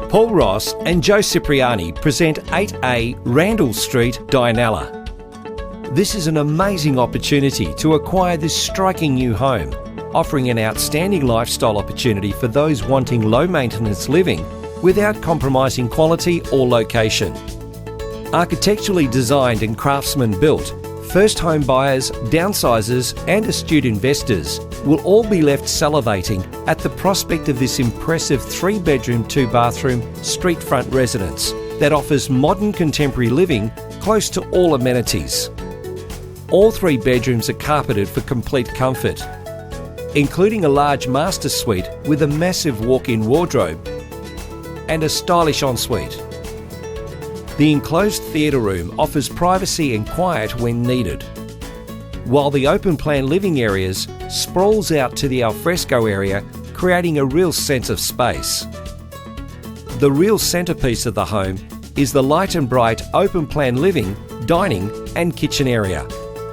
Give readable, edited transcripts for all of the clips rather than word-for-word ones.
Paul Ross and Joe Cipriani present 8A Randall St Dianella. This is an amazing opportunity to acquire this striking new home, offering an outstanding lifestyle opportunity for those wanting low-maintenance living without compromising quality or location. Architecturally designed and craftsman built, first home buyers, downsizers and astute investors will all be left salivating at the prospect of this impressive 3-bedroom, 2-bathroom street front residence that offers modern contemporary living close to all amenities. All 3 bedrooms are carpeted for complete comfort, including a large master suite with a massive walk-in wardrobe and a stylish ensuite. The enclosed theatre room offers privacy and quiet when needed, while the open-plan living areas sprawls out to the alfresco area, creating a real sense of space. The real centrepiece of the home is the light and bright open-plan living, dining and kitchen area,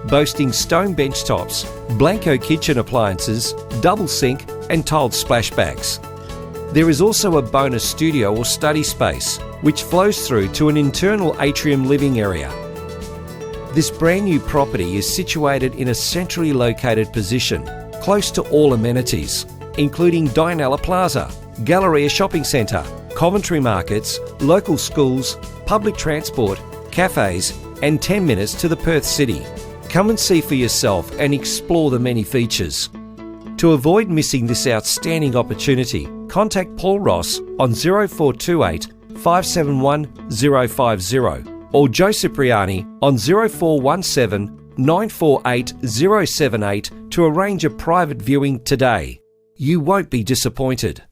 boasting stone bench tops, Blanco kitchen appliances, double sink and tiled splashbacks. There is also a bonus studio or study space, which flows through to an internal atrium living area. This brand new property is situated in a centrally located position, close to all amenities, including Dianella Plaza, Galleria Shopping Centre, Coventry Markets, local schools, public transport, cafes, and 10 minutes to the Perth city. Come and see for yourself and explore the many features. To avoid missing this outstanding opportunity, contact Paul Ross on 0428 571 050 or Joe Cipriani on 0417 948 078 to arrange a private viewing today. You won't be disappointed.